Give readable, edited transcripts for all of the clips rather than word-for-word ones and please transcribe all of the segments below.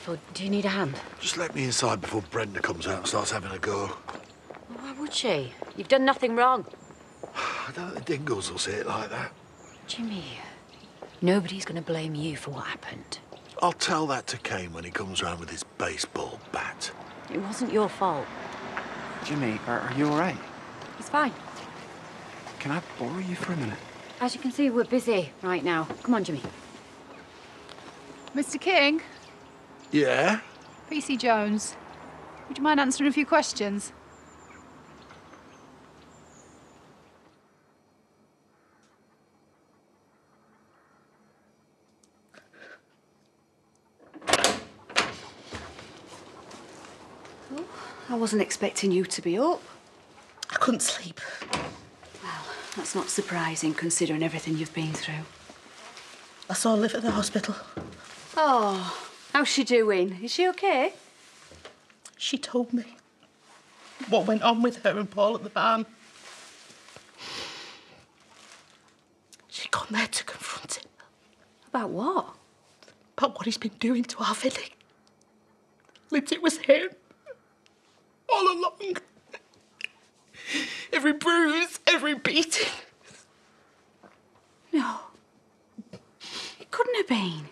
or do you need a hand? Just let me inside before Brenda comes out and starts having a go. Well, why would she? You've done nothing wrong. I don't think the Dingles will see it like that. Jimmy, nobody's going to blame you for what happened. I'll tell that to Kane when he comes round with his baseball bat. It wasn't your fault. Jimmy, are you all right? It's fine. Can I borrow you for a minute? As you can see, we're busy right now. Come on, Jimmy. Mr. King, Yeah? PC Jones, would you mind answering a few questions? I wasn't expecting you to be up. I couldn't sleep. Well, that's not surprising, considering everything you've been through. I saw Liv at the hospital. Oh, how's she doing? Is she okay? She told me what went on with her and Paul at the barn. She'd gone there to confront him. About what? About what he's been doing to our village. Lived it was him. All along. Every bruise, every beating. No. It couldn't have been.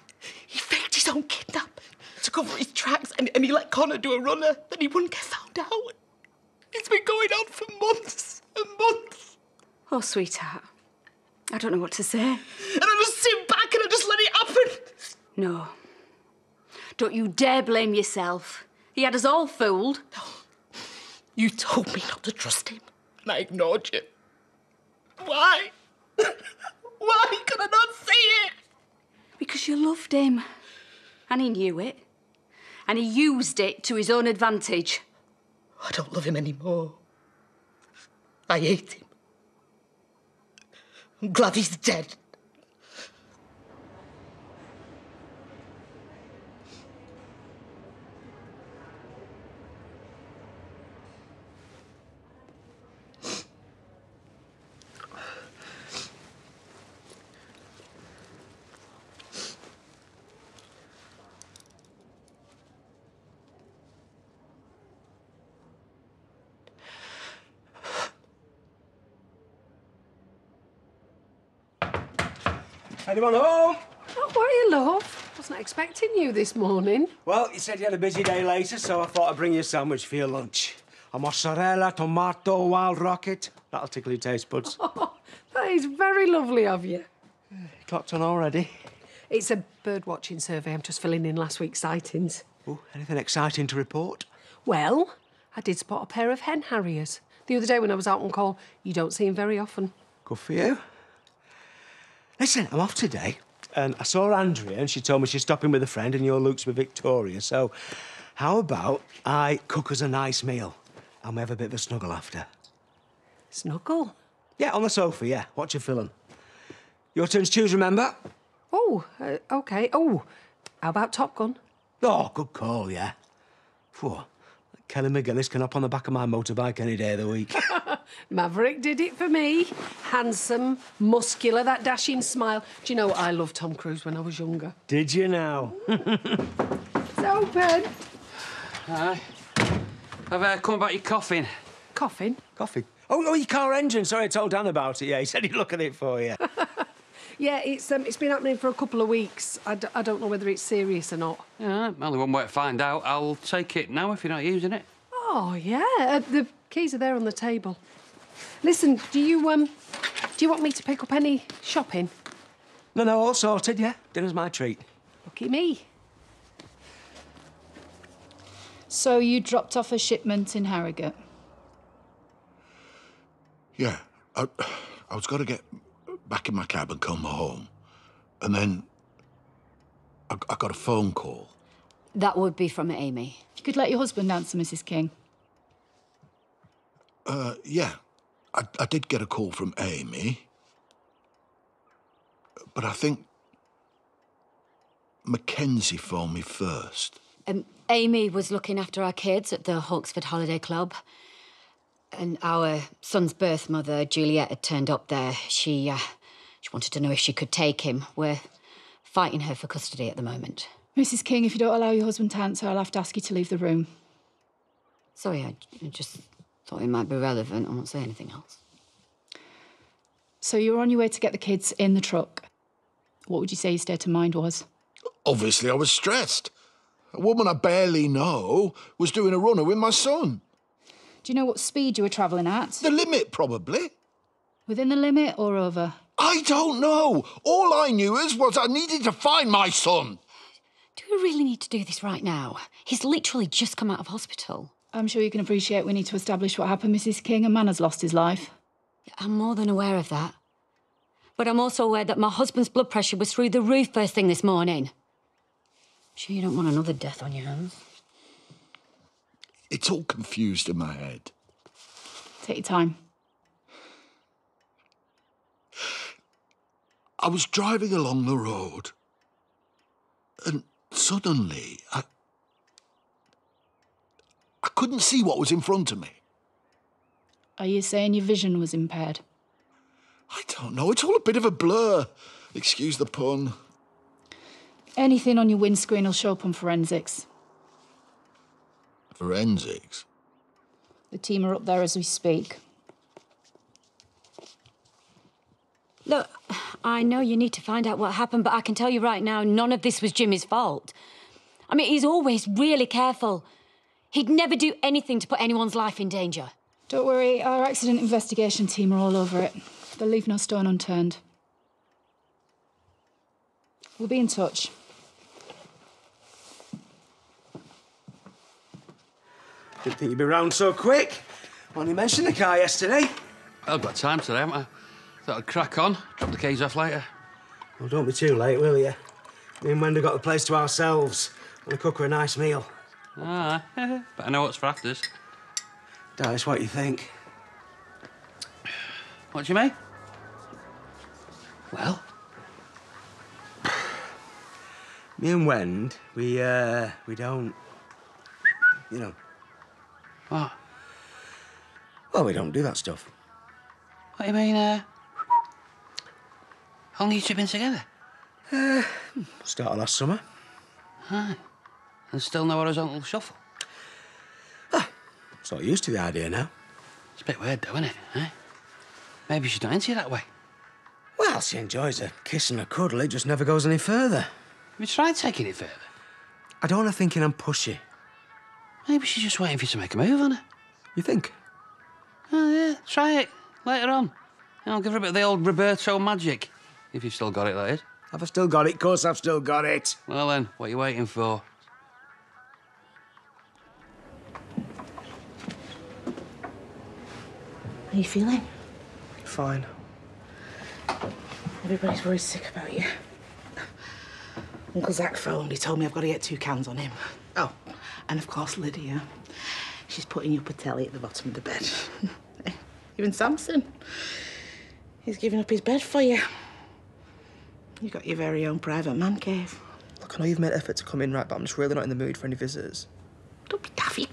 He faked his own kidnap to cover his tracks and he let Connor do a runner that he wouldn't get found out. It's been going on for months and months. Oh, sweetheart. I don't know what to say. And I just sit back and I just let it happen. No. Don't you dare blame yourself. He had us all fooled. No. You told me not to trust him, and I ignored you. Why? Why could I not see it? Because you loved him. And he knew it. And he used it to his own advantage. I don't love him anymore. I hate him. I'm glad he's dead. Anyone home? Oh, why, love? Wasn't expecting you this morning. Well, you said you had a busy day later, so I thought I'd bring you a sandwich for your lunch. A mozzarella, tomato, wild rocket. That'll tickle your taste buds. Oh, that is very lovely of you. Clocked on already? It's a bird-watching survey. I'm just filling in last week's sightings. Oh, anything exciting to report? Well, I did spot a pair of hen harriers. The other day when I was out on call. You don't see them very often. Good for you. Listen, I'm off today, and I saw Andrea, and she told me she's stopping with a friend, and your Luke's with Victoria, so how about I cook us a nice meal, and we have a bit of a snuggle after? Snuggle? Yeah, on the sofa, yeah. Watch a film. Your turn to choose, remember? Oh, OK. Oh, how about Top Gun? Oh, good call, yeah. Phew. Kelly McGillis can hop on the back of my motorbike any day of the week. Maverick did it for me. Handsome, muscular, that dashing smile. Do you know what? I loved Tom Cruise when I was younger. Did you now? It's open. Hi. I've come about your coffin. Coffin? Coffee? Oh, your car engine. Sorry, I told Dan about it, yeah. He said he'd look at it for you. Yeah, it's been happening for a couple of weeks. I don't know whether it's serious or not. Yeah, only one way to find out. I'll take it now if you're not using it. Oh, yeah. The keys are there on the table. Listen, do you want me to pick up any shopping? No, all sorted, yeah. Dinner's my treat. Lucky me. So you dropped off a shipment in Harrogate? Yeah. I was going to get back in my cab and come home. And then I got a phone call. That would be from Amy. You could let your husband answer, Mrs. King. Yeah. I did get a call from Amy. But I think Mackenzie phoned me first. Amy was looking after our kids at the Hawksford Holiday Club. And our son's birth mother, Juliet, had turned up there. She wanted to know if she could take him. We're fighting her for custody at the moment. Mrs. King, if you don't allow your husband to answer, I'll have to ask you to leave the room. Sorry, I just thought it might be relevant. I won't say anything else. So you were on your way to get the kids in the truck. What would you say your state of mind was? Obviously, I was stressed. A woman I barely know was doing a runner with my son. Do you know what speed you were travelling at? The limit, probably. Within the limit or over? I don't know. All I knew was I needed to find my son. Do we really need to do this right now? He's literally just come out of hospital. I'm sure you can appreciate we need to establish what happened, Mrs. King. A man has lost his life. I'm more than aware of that. But I'm also aware that my husband's blood pressure was through the roof first thing this morning. Sure you don't want another death on your hands? It's all confused in my head. Take your time. I was driving along the road, and suddenly I couldn't see what was in front of me. Are you saying your vision was impaired? I don't know. It's all a bit of a blur. Excuse the pun. Anything on your windscreen will show up on forensics. Forensics? The team are up there as we speak. Look, I know you need to find out what happened, but I can tell you right now, none of this was Jimmy's fault. I mean, he's always really careful. He'd never do anything to put anyone's life in danger. Don't worry, our accident investigation team are all over it. They'll leave no stone unturned. We'll be in touch. Didn't think you'd be round so quick. Only mentioned the car yesterday. I've got time today, haven't I? Thought I'd crack on, drop the keys off later. Well, don't be too late, will you? Me and Wendy got the place to ourselves. And cook her a nice meal. Ah, but I know what's for afters. That's what you think. What do you mean? Well? Me and Wend, we don't... You know. What? Well, we don't do that stuff. What do you mean, how long have you two been together? Started last summer. Aye. And still no horizontal shuffle? Sort of used to the idea now. It's a bit weird, though, isn't it? Eh? Maybe she's not into you that way. Well, she enjoys a kiss and a cuddle. It just never goes any further. Have you tried taking it further? I don't want her thinking I'm pushy. Maybe she's just waiting for you to make a move on her. You think? Oh, yeah. Try it. Later on. I'll give her a bit of the old Roberto magic. If you've still got it, that is. Have I still got it? Of course I've still got it. Well, then, what are you waiting for? How are you feeling? Fine. Everybody's very sick about you. Uncle Zach phoned. He told me I've got to get 2 cans on him. Oh, and of course Lydia. She's putting your patelli at the bottom of the bed. Even Samson. He's giving up his bed for you. You've got your very own private man cave. Look, I know you've made effort to come in, right, but I'm just really not in the mood for any visitors. Don't be daft. You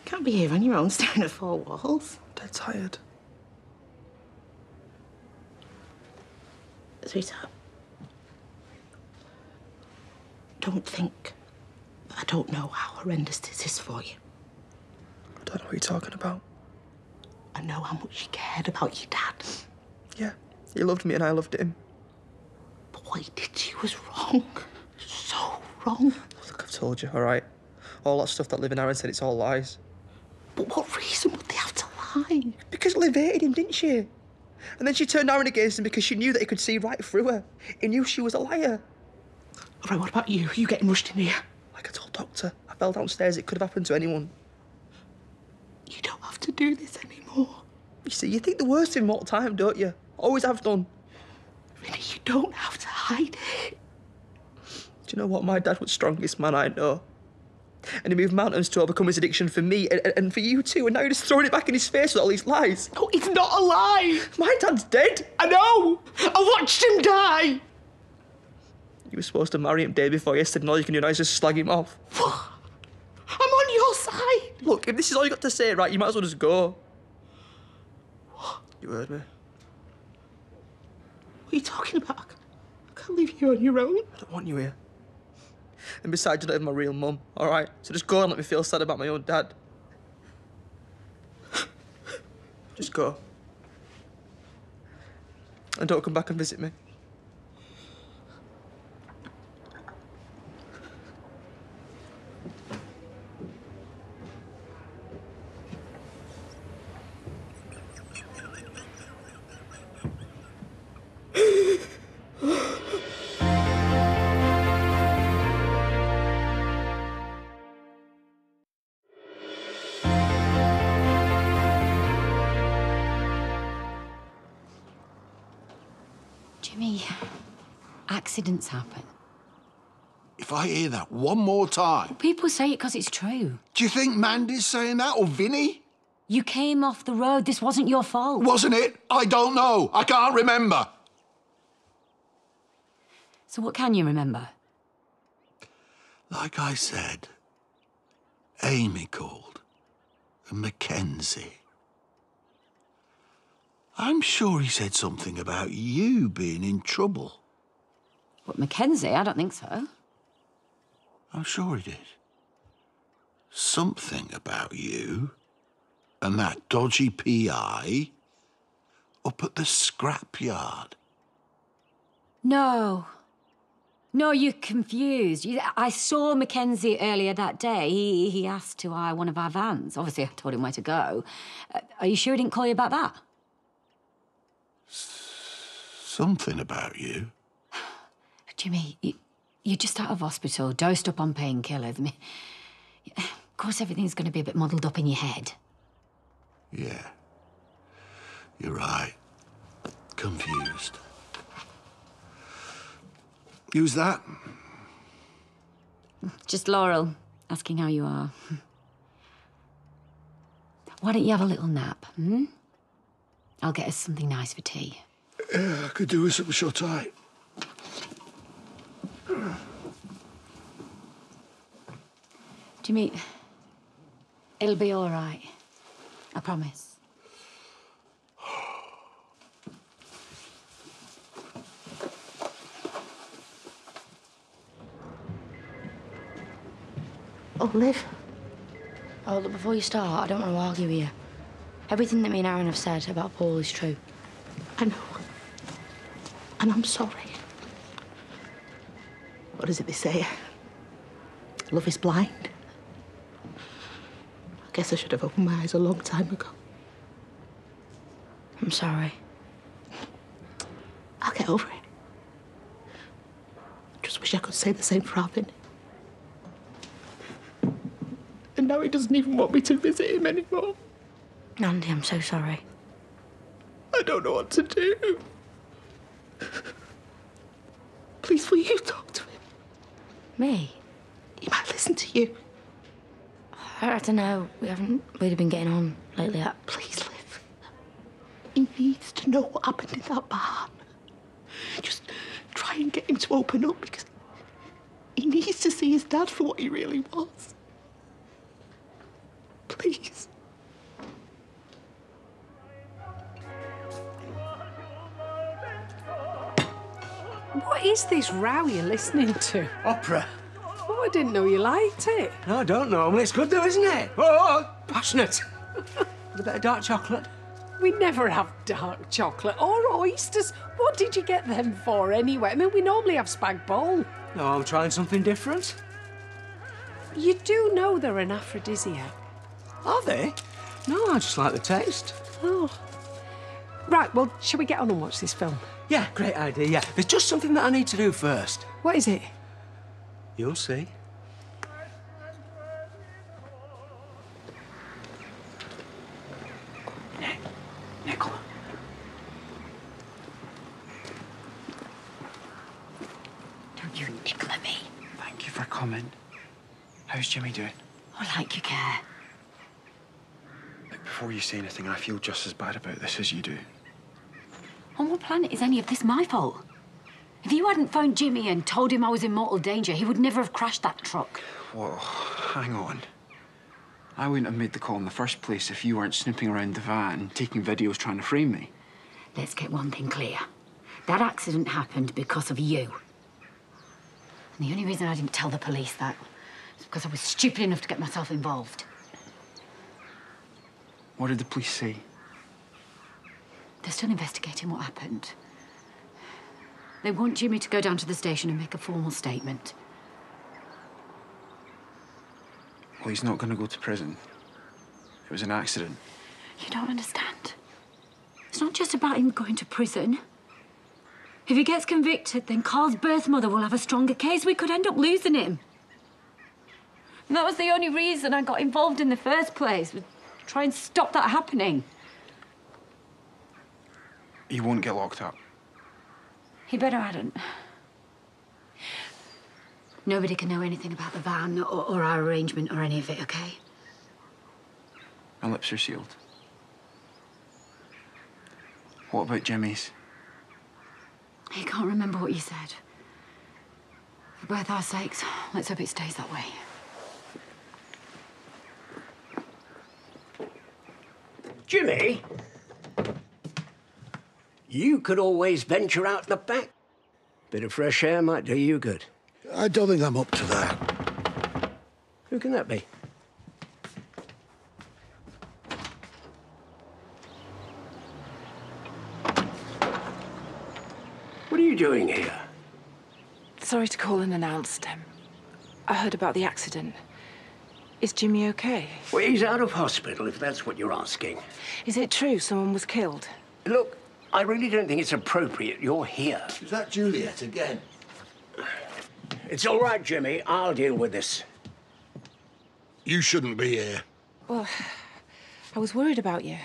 can't be here on your own staring at 4 walls. Dead tired. Sweetheart, don't think that I don't know how horrendous this is for you. I don't know what you're talking about. I know how much you cared about your dad. Yeah, he loved me and I loved him. But what he did to you was wrong. So wrong. Look, I've told you, all right? All that stuff that Liv and Aaron said, it's all lies. But what reason would they have to lie? Because Liv hated him, didn't she? And then she turned Aaron against him because she knew that he could see right through her. He knew she was a liar. All right, what about you? You getting rushed in here? Like I told Doctor, I fell downstairs. It could have happened to anyone. You don't have to do this anymore. You see, you think the worst of him all the time, don't you? Always have done. Vinny, you don't have to hide it. Do you know what? My dad was the strongest man I know. And he moved mountains to overcome his addiction for me and for you too. And now you're just throwing it back in his face with all these lies. No, it's not a lie. My dad's dead. I know. I watched him die. You were supposed to marry him day before yesterday, and all you can do now is just slag him off. I'm on your side. Look, if this is all you got to say, right, you might as well just go. What? You heard me. What are you talking about? I can't leave you on your own. I don't want you here. And besides, you're not even my real mum, all right? So just go and let me feel sad about my own dad. Just go. And don't come back and visit me. Jimmy, accidents happen. If I hear that one more time... People say it because it's true. Do you think Mandy's saying that, or Vinny? You came off the road. This wasn't your fault. Wasn't it? I don't know. I can't remember. So what can you remember? Like I said, Amy called. And Mackenzie. I'm sure he said something about you being in trouble. What, Mackenzie? I don't think so. I'm sure he did. Something about you and that dodgy PI up at the scrapyard. No. No, you're confused. I saw Mackenzie earlier that day. He asked to hire one of our vans. Obviously, I told him where to go. Are you sure he didn't call you about that? Something about you. Jimmy, you're just out of hospital, dosed up on painkillers. I mean, of course, everything's going to be a bit muddled up in your head. Yeah. You're right. Confused. Who's that? Just Laurel, asking how you are. Why don't you have a little nap, hmm? I'll get us something nice for tea. Yeah, I could do with some shut-eye. Jimmy, it'll be all right. I promise. Oh, Liv. Oh, look, before you start, I don't want to argue with you. Everything that me and Aaron have said about Paul is true. I know. And I'm sorry. What is it they say? Love is blind. I guess I should have opened my eyes a long time ago. I'm sorry. I'll get over it. Just wish I could say the same for Alvin. And now he doesn't even want me to visit him anymore. Andy, I'm so sorry. I don't know what to do. Please, will you talk to him? Me? He might listen to you. I don't know. We haven't really been getting on lately. Please, Liv. He needs to know what happened in that barn. Just try and get him to open up, because he needs to see his dad for what he really was. Please. What is this row you're listening to? Opera. Oh, I didn't know you liked it. No, I don't normally. It's good though, isn't it? Oh, passionate. With a bit of dark chocolate. We never have dark chocolate or oysters. What did you get them for anyway? I mean, we normally have spag bol. No, I'm trying something different. You do know they're an aphrodisiac. Are they? No, I just like the taste. Oh. Right, well, shall we get on and watch this film? Yeah, great idea, yeah. There's just something that I need to do first. What is it? You'll see. Nicola. Don't you nickle at me. Thank you for coming. How's Jimmy doing? I like you care. Look, before you say anything, I feel just as bad about this as you do. On what planet is any of this my fault? If you hadn't phoned Jimmy and told him I was in mortal danger, he would never have crashed that truck. Whoa, hang on. I wouldn't have made the call in the first place if you weren't snooping around the van, taking videos trying to frame me. Let's get one thing clear. That accident happened because of you. And the only reason I didn't tell the police that is because I was stupid enough to get myself involved. What did the police say? They're still investigating what happened. They want Jimmy to go down to the station and make a formal statement. Well, he's not going to go to prison. It was an accident. You don't understand. It's not just about him going to prison. If he gets convicted, then Carl's birth mother will have a stronger case. We could end up losing him. And that was the only reason I got involved in the first place, was to try and stop that happening. He won't get locked up. He better hadn't. Nobody can know anything about the van or our arrangement or any of it, OK? My lips are sealed. What about Jimmy's? He can't remember what you said. For both our sakes, let's hope it stays that way. Jimmy? You could always venture out the back. Bit of fresh air might do you good. I don't think I'm up to that. Who can that be? What are you doing here? Sorry to call unannounced. I heard about the accident. Is Jimmy okay? Well, he's out of hospital, if that's what you're asking. Is it true someone was killed? Look, I really don't think it's appropriate you're here. Is that Juliet again? It's all right, Jimmy. I'll deal with this. You shouldn't be here. Well, I was worried about you.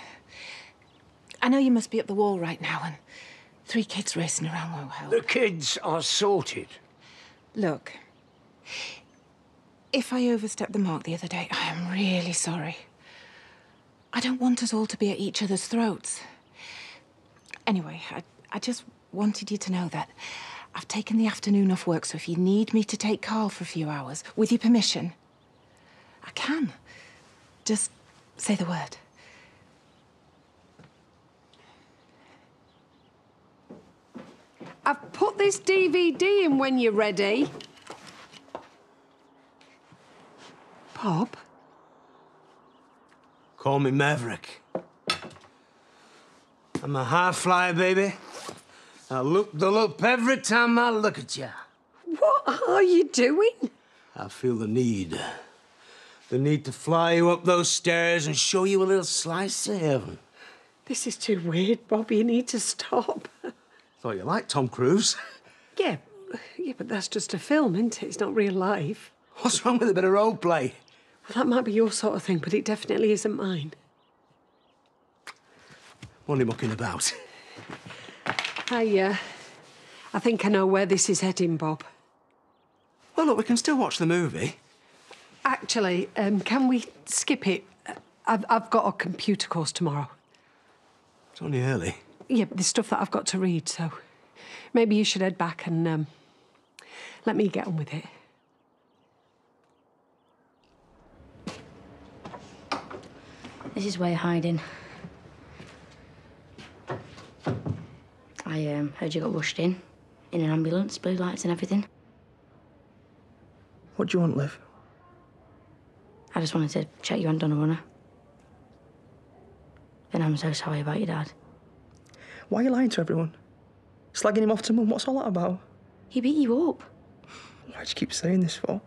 I know you must be up the wall right now, and 3 kids racing around won't help. The kids are sorted. Look, if I overstepped the mark the other day, I am really sorry. I don't want us all to be at each other's throats. Anyway, I just wanted you to know that I've taken the afternoon off work, so if you need me to take Carl for a few hours, with your permission, I can. Just say the word. I've put this DVD in when you're ready. Bob? Call me Maverick. I'm a high flyer, baby. I look the loop every time I look at you. What are you doing? I feel the need. The need to fly you up those stairs and show you a little slice of heaven. This is too weird, Bob. You need to stop. Thought you liked Tom Cruise. Yeah, but that's just a film, isn't it? It's not real life. What's wrong with a bit of role play? Well, that might be your sort of thing, but it definitely isn't mine. Only mucking about. I think I know where this is heading, Bob. Well, look, we can still watch the movie. Actually, can we skip it? I've got a computer course tomorrow. It's only early. Yeah, but there's stuff that I've got to read, so maybe you should head back and let me get on with it. This is where you're hiding. I heard you got rushed in an ambulance, blue lights and everything. What do you want, Liv? I just wanted to check you hadn't done a runner. And I'm so sorry about your dad. Why are you lying to everyone? Slagging him off to Mum, what's all that about? He beat you up. Why do you keep saying this for?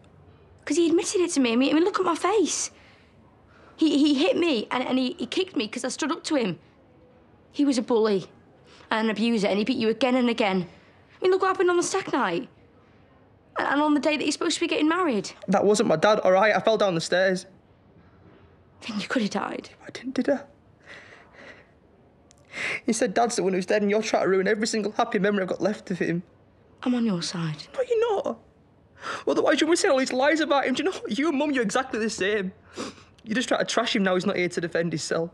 Because he admitted it to me. I mean, look at my face. He hit me and he kicked me because I stood up to him. He was a bully and an abuser, and he beat you again and again. I mean, look what happened on the stag night. And on the day that you're supposed to be getting married. That wasn't my dad, all right? I fell down the stairs. Then you could have died. I didn't, did I? He said Dad's the one who's dead and you're trying to ruin every single happy memory I've got left of him. I'm on your side. No, you're not. Otherwise you wouldn't say all these lies about him. Do you know what? You and Mum, you're exactly the same. You just try to trash him now he's not here to defend himself.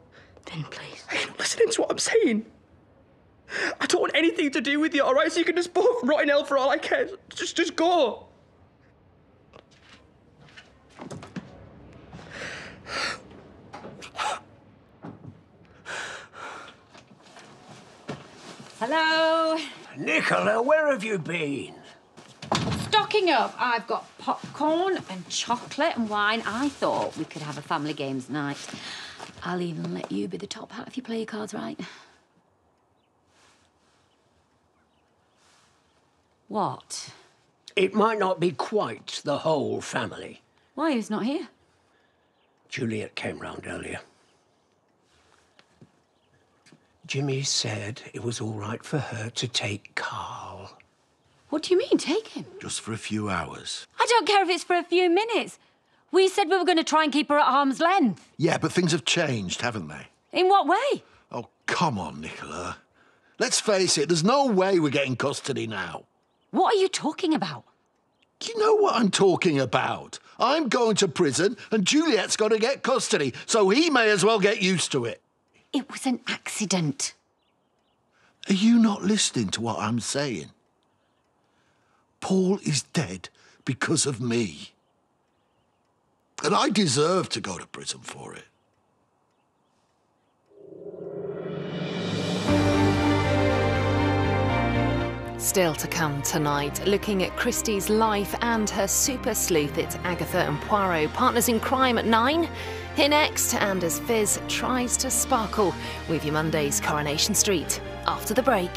Ben, please. Hey, you're not listening to what I'm saying. I don't want anything to do with you, all right? So you can just both rot in hell for all I care. Just go. Hello? Nicola, where have you been? Stock stocking up. I've got popcorn and chocolate and wine. I thought we could have a family games night. I'll even let you be the top hat if you play your cards right. What? It might not be quite the whole family. Why, who's not here? Juliet came round earlier. Jimmy said it was all right for her to take Carl. What do you mean, take him? Just for a few hours. I don't care if it's for a few minutes. We said we were going to try and keep her at arm's length. Yeah, but things have changed, haven't they? In what way? Oh, come on, Nicola. Let's face it, there's no way we're getting custody now. What are you talking about? You know what I'm talking about. I'm going to prison and Juliet's got to get custody, so he may as well get used to it. It was an accident. Are you not listening to what I'm saying? Paul is dead because of me. And I deserve to go to prison for it. Still to come tonight, looking at Christie's life and her super sleuth. It's Agatha and Poirot, partners in crime at 9. Here next, and as Fizz tries to sparkle with your Monday's Coronation Street. After the break.